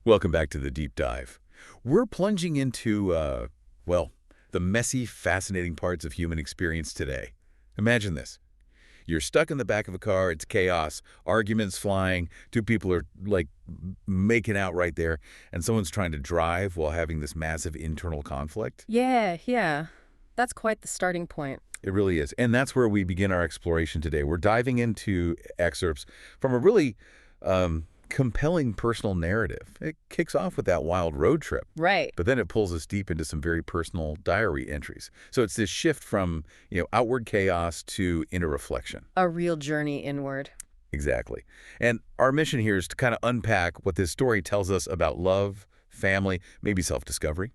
Welcome back to the deep dive. We're plunging into, well, the messy, fascinating parts of human experience today. Imagine this. You're stuck in the back of a car, it's chaos, arguments flying, two people are, like, making out right there, and someone's trying to drive while having this massive internal conflict. Yeah. That's quite the starting point. It really is. And that's where we begin our exploration today. We're diving into excerpts from a really compelling personal narrative. It kicks off with that wild road trip. Right. But then it pulls us deep into some very personal diary entries. So it's this shift from, outward chaos to inner reflection. A real journey inward. Exactly. And our mission here is to kind of unpack what this story tells us about love, family, maybe self-discovery.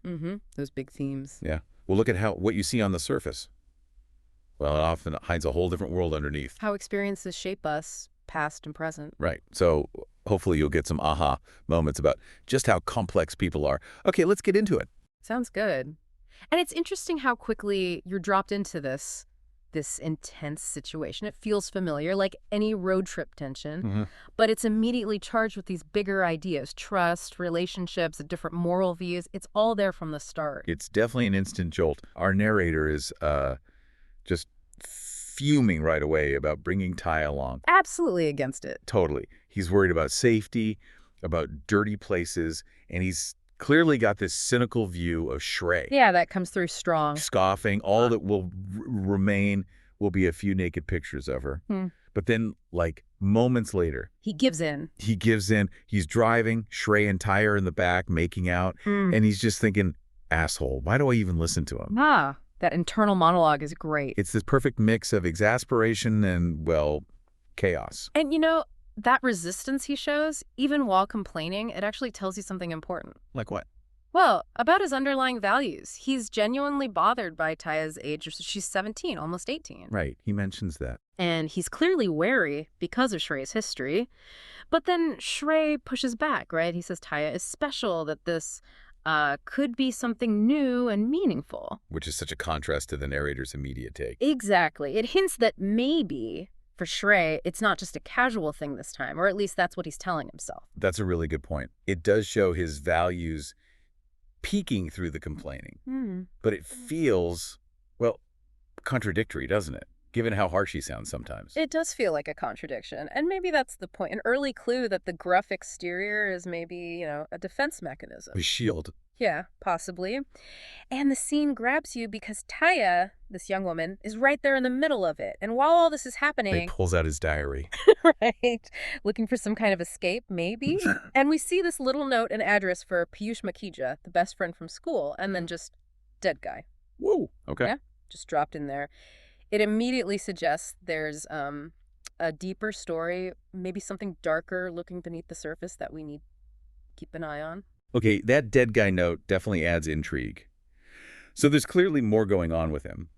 Those big themes. Yeah. We'll look at what you see on the surface. Well, it often hides a whole different world underneath. How experiences shape us, past and present. Right. So hopefully you'll get some aha moments about just how complex people are. Okay, let's get into it. Sounds good. And it's interesting how quickly you're dropped into this intense situation. It feels familiar, like any road trip tension, but it's immediately charged with these bigger ideas, trust, relationships, different moral views. It's all there from the start. It's definitely an instant jolt. Our narrator is just fuming right away about bringing Tiya along. Absolutely against it. Totally. He's worried about safety, about dirty places, and he's clearly got this cynical view of Shrey. Yeah, that comes through strong. Scoffing. All that will remain will be a few naked pictures of her. But then, like, moments later, He gives in. he gives in. He's driving, Shrey and Tiya are in the back making out, and he's just thinking, asshole, why do I even listen to him? That internal monologue is great. It's this perfect mix of exasperation and, well, chaos. And that resistance he shows, even while complaining, it actually tells you something important. Like what? Well, about his underlying values. He's genuinely bothered by Taya's age. She's 17, almost 18. Right, he mentions that. And he's clearly wary because of Shrey's history. But then Shrey pushes back, right? He says Tiya is special, that this could be something new and meaningful. Which is such a contrast to the narrator's immediate take. Exactly. It hints that maybe, for Shrey, it's not just a casual thing this time, or at least that's what he's telling himself. That's a really good point. It does show his values peeking through the complaining. But it feels, well, contradictory, doesn't it? Given how harsh he sounds sometimes. It does feel like a contradiction, and maybe that's the point. An early clue that the gruff exterior is maybe, a defense mechanism. A shield. Yeah, possibly. And the scene grabs you because Tiya, this young woman, is right there in the middle of it. And while all this is He happening, pulls out his diary. right, looking for some kind of escape, maybe. And we see this little note and address for Piyush Makija, the best friend from school, and then just dead guy. Whoa. Okay. Yeah, just dropped in there. It immediately suggests there's a deeper story, maybe something darker looking beneath the surface that we need to keep an eye on. Okay, that dead guy note definitely adds intrigue. So there's clearly more going on with him.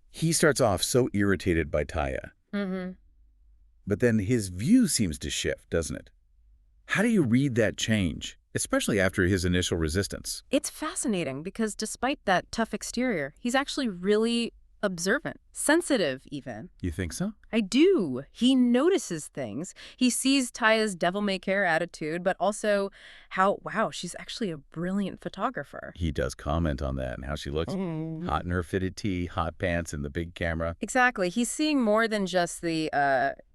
He starts off so irritated by Tiya. But then his view seems to shift, doesn't it? How do you read that change, especially after his initial resistance? It's fascinating because despite that tough exterior, he's actually really observant, sensitive even. You think so? I do. He notices things. He sees Taya's devil-may-care attitude, but also how, wow, she's actually a brilliant photographer. He does comment on that and how she looks hot in her fitted tee, hot pants, and the big camera. Exactly. He's seeing more than just the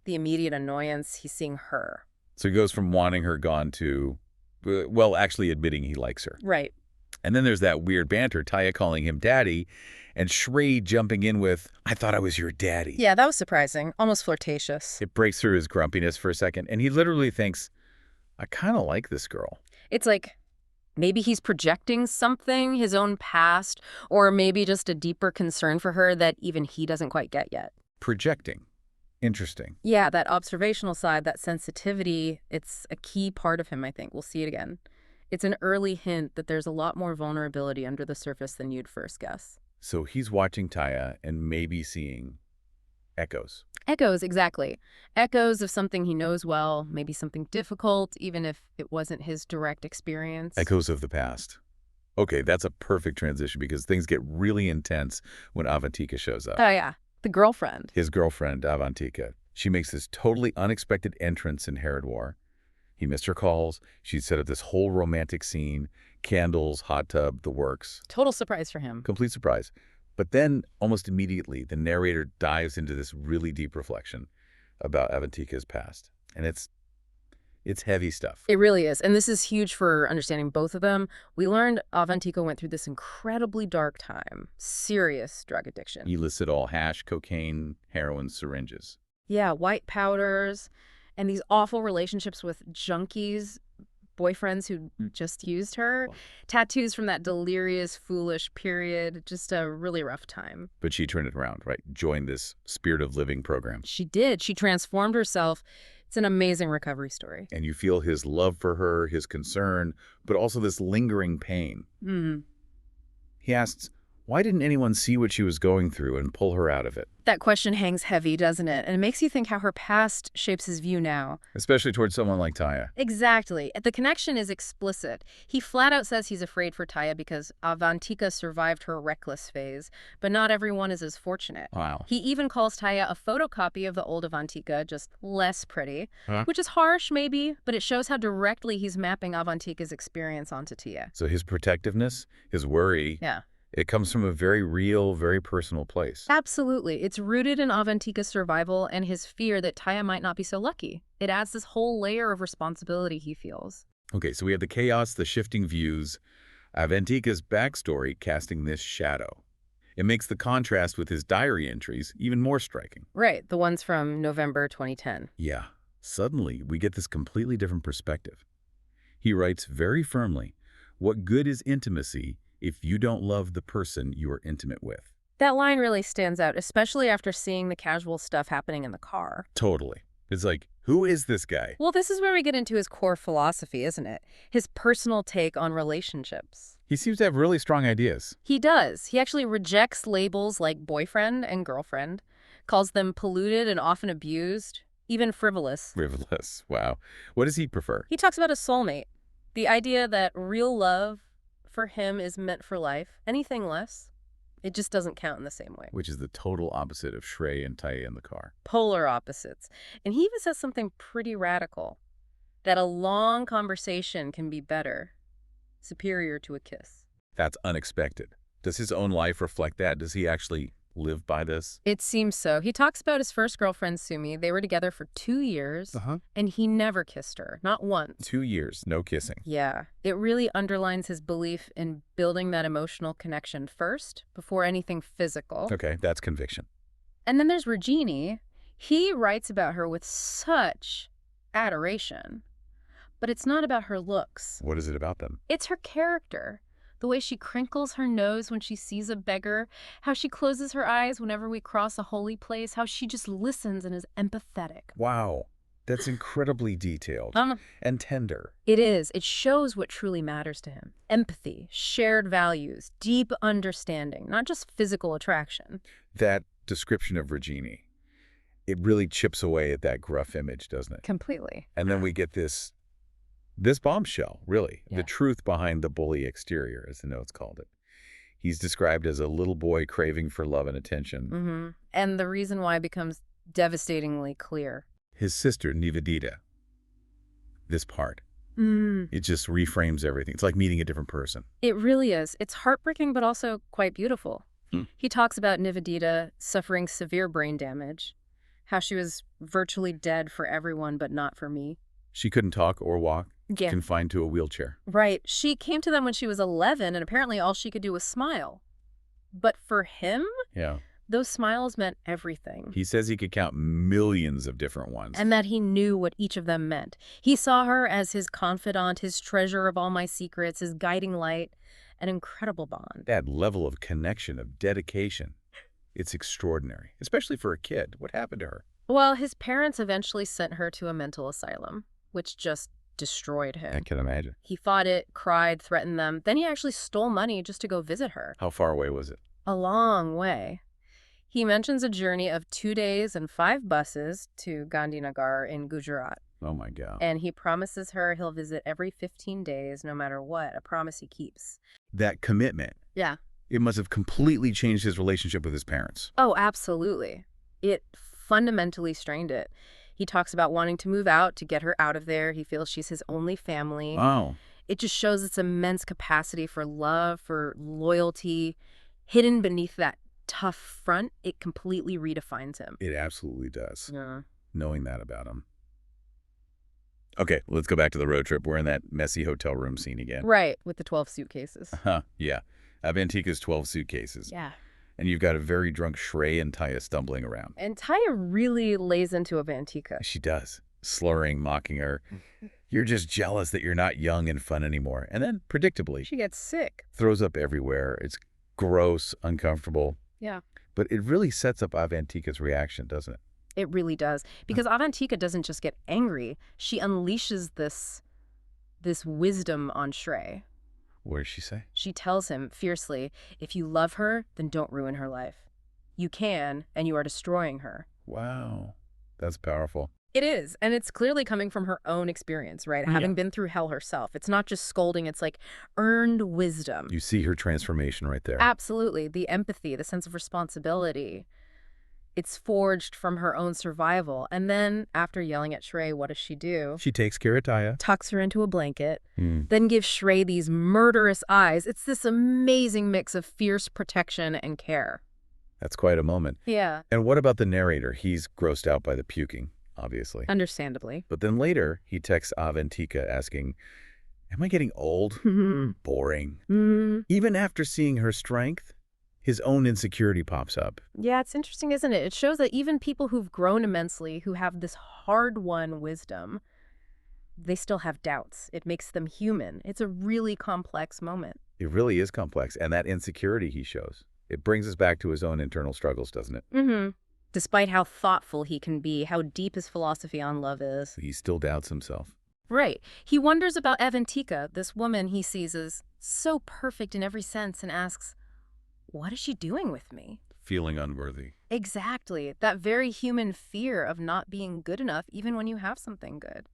immediate annoyance. He's seeing her. So he goes from wanting her gone to, well, actually admitting he likes her. Right. And then there's that weird banter, Tiya calling him daddy, and Shrey jumping in with, I thought I was your daddy. Yeah, that was surprising. Almost flirtatious. It breaks through his grumpiness for a second, and he literally thinks, I kind of like this girl. It's like maybe he's projecting something, his own past, or maybe just a deeper concern for her that even he doesn't quite get yet. Projecting. Interesting. Yeah, that observational side, that sensitivity, it's a key part of him, I think. We'll see it again. It's an early hint that there's a lot more vulnerability under the surface than you'd first guess. So he's watching Tiya and maybe seeing echoes. Echoes, exactly. Echoes of something he knows well, maybe something difficult, even if it wasn't his direct experience. Echoes of the past. Okay, that's a perfect transition because things get really intense when Avantika shows up. Oh, yeah. The girlfriend. His girlfriend, Avantika. She makes this totally unexpected entrance in Haridwar. He missed her calls. She'd set up this whole romantic scene, candles, hot tub, the works. Total surprise for him. Complete surprise. But then, almost immediately, the narrator dives into this really deep reflection about Avantika's past. And it's heavy stuff. It really is. And this is huge for understanding both of them. We learned Avantika went through this incredibly dark time, serious drug addiction. He listed all hash, cocaine, heroin, syringes. Yeah, white powders and these awful relationships with junkies, boyfriends who just used her, tattoos from that delirious, foolish period, just a really rough time. But she turned it around, right? Joined this Spirit of Living program. She did. She transformed herself. It's an amazing recovery story. And you feel his love for her, his concern, but also this lingering pain. He asks, why didn't anyone see what she was going through and pull her out of it? That question hangs heavy, doesn't it? And it makes you think how her past shapes his view now. Especially towards someone like Tiya. Exactly. The connection is explicit. He flat out says he's afraid for Tiya because Avantika survived her reckless phase, but not everyone is as fortunate. Wow. He even calls Tiya a photocopy of the old Avantika, just less pretty, which is harsh maybe, but it shows how directly he's mapping Avantika's experience onto Tiya. So his protectiveness, his worry, it comes from a very real, very personal place. Absolutely. It's rooted in Avantika's survival and his fear that Tiya might not be so lucky. It adds this whole layer of responsibility he feels. Okay, so we have the chaos, the shifting views, Avantika's backstory casting this shadow. It makes the contrast with his diary entries even more striking. Right, the ones from November 2010. Yeah, suddenly we get this completely different perspective. He writes very firmly, what good is intimacy if you don't love the person you are intimate with? That line really stands out, especially after seeing the casual stuff happening in the car. Totally. It's like, who is this guy? Well, this is where we get into his core philosophy, isn't it? His personal take on relationships. He seems to have really strong ideas. He does. He actually rejects labels like boyfriend and girlfriend, calls them polluted and often abused, even frivolous. Frivolous. Wow. What does he prefer? He talks about a soulmate. The idea that real love for him is meant for life. Anything less, it just doesn't count in the same way. Which is the total opposite of Shrey and Tiya in the car. Polar opposites. And he even says something pretty radical, that a long conversation can be better, superior to a kiss. That's unexpected. Does his own life reflect that? Does he actually live by this? It seems so. He talks about his first girlfriend, Sumi. They were together for 2 years, and he never kissed her, not once. 2 years, no kissing. Yeah. It really underlines his belief in building that emotional connection first, before anything physical. Okay, that's conviction. And then there's Regini. He writes about her with such adoration, but it's not about her looks. What is it about them? It's her character. The way she crinkles her nose when she sees a beggar, how she closes her eyes whenever we cross a holy place, how she just listens and is empathetic. Wow, that's incredibly detailed and tender. It is. It shows what truly matters to him. Empathy, shared values, deep understanding, not just physical attraction. That description of Regini, it really chips away at that gruff image, doesn't it? Completely. And then we get this bombshell, really, the truth behind the bully exterior, as the notes called it. He's described as a little boy craving for love and attention. And the reason why becomes devastatingly clear. His sister, Nivedita, this part, it just reframes everything. It's like meeting a different person. It really is. It's heartbreaking, but also quite beautiful. He talks about Nivedita suffering severe brain damage, how she was virtually dead for everyone, but not for me. She couldn't talk or walk, Yeah. confined to a wheelchair. Right. She came to them when she was 11, and apparently all she could do was smile. But for him, Yeah. those smiles meant everything. He says he could count millions of different ones. And that he knew what each of them meant. He saw her as his confidant, his treasure of all my secrets, his guiding light, an incredible bond. That level of connection, of dedication, it's extraordinary, especially for a kid. What happened to her? Well, his parents eventually sent her to a mental asylum, which just destroyed him. I can imagine. He fought it, cried, threatened them. Then he actually stole money just to go visit her. How far away was it? A long way. He mentions a journey of 2 days and 5 buses to Gandhinagar in Gujarat. Oh, my God. And he promises her he'll visit every 15 days, no matter what, a promise he keeps. That commitment. Yeah. It must have completely changed his relationship with his parents. Oh, absolutely. It fundamentally strained it. He talks about wanting to move out to get her out of there. He feels she's his only family. Wow. It just shows its immense capacity for love, for loyalty. Hidden beneath that tough front, it completely redefines him. It absolutely does, Yeah. knowing that about him. Okay, let's go back to the road trip. We're in that messy hotel room scene again. Right, with the 12 suitcases. Yeah. Avantika's 12 suitcases. Yeah. And you've got a very drunk Shrey and Tiya stumbling around. And Tiya really lays into Avantika. She does, slurring, mocking her. You're just jealous that you're not young and fun anymore. And then, predictably, She gets sick. throws up everywhere. It's gross, uncomfortable. Yeah. But it really sets up Avantika's reaction, doesn't it? It really does. Because Avantika doesn't just get angry. She unleashes this wisdom on Shrey. What does she say? She tells him fiercely, if you love her, then don't ruin her life. You can, and you are destroying her. Wow. That's powerful. It is, and it's clearly coming from her own experience, right? Yeah. Having been through hell herself. It's not just scolding, it's like earned wisdom. You see her transformation right there. Absolutely. The empathy, the sense of responsibility. It's forged from her own survival. And then, after yelling at Shrey, what does she do? She takes care of Tiya. Tucks her into a blanket, then gives Shrey these murderous eyes. It's this amazing mix of fierce protection and care. That's quite a moment. Yeah. And what about the narrator? He's grossed out by the puking, obviously. Understandably. But then later, he texts Avantika asking, am I getting old? Boring. Even after seeing her strength, his own insecurity pops up. Yeah, it's interesting, isn't it? It shows that even people who've grown immensely, who have this hard-won wisdom, they still have doubts. It makes them human. It's a really complex moment. It really is complex. And that insecurity he shows, it brings us back to his own internal struggles, doesn't it? Despite how thoughtful he can be, how deep his philosophy on love is. He still doubts himself. Right. He wonders about Avantika, this woman he sees as so perfect in every sense, and asks, what is she doing with me? Feeling unworthy. Exactly. That very human fear of not being good enough even when you have something good.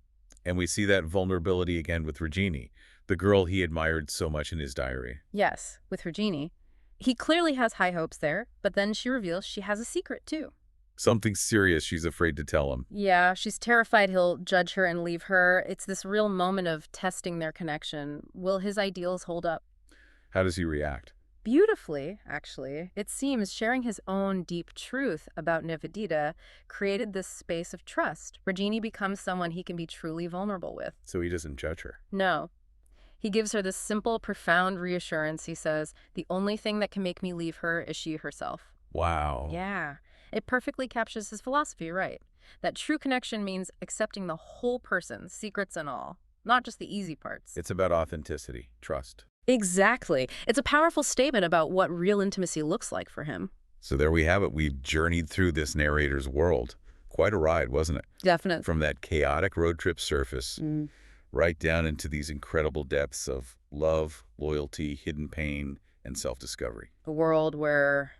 And we see that vulnerability again with Regini, the girl he admired so much in his diary. Yes, with Regini. He clearly has high hopes there, but then she reveals she has a secret too. Something serious she's afraid to tell him. Yeah, she's terrified he'll judge her and leave her. It's this real moment of testing their connection. Will his ideals hold up? How does he react? Beautifully, actually. It seems sharing his own deep truth about Nivedita created this space of trust. Regini becomes someone he can be truly vulnerable with. So he doesn't judge her. No. He gives her this simple, profound reassurance. He says, the only thing that can make me leave her is she herself. Wow. Yeah. It perfectly captures his philosophy, right? That true connection means accepting the whole person, secrets and all, not just the easy parts. It's about authenticity, trust. Exactly. It's a powerful statement about what real intimacy looks like for him. So there we have it. We've journeyed through this narrator's world. Quite a ride, wasn't it? Definitely. From that chaotic road trip surface, right down into these incredible depths of love, loyalty, hidden pain, and self-discovery. A world where,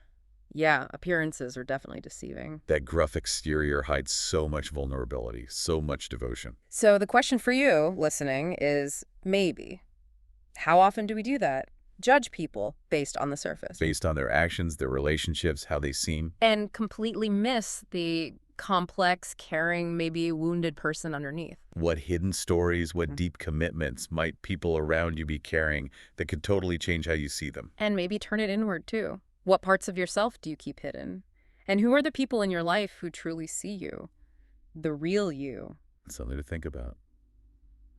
yeah, appearances are definitely deceiving. That gruff exterior hides so much vulnerability, so much devotion. So the question for you, listening, is maybe. How often do we do that? Judge people based on the surface. Based on their actions, their relationships, how they seem. And completely miss the complex, caring, maybe wounded person underneath. What hidden stories, what deep commitments might people around you be carrying that could totally change how you see them? And maybe turn it inward, too. What parts of yourself do you keep hidden? And who are the people in your life who truly see you? The real you. Something to think about.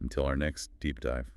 Until our next deep dive.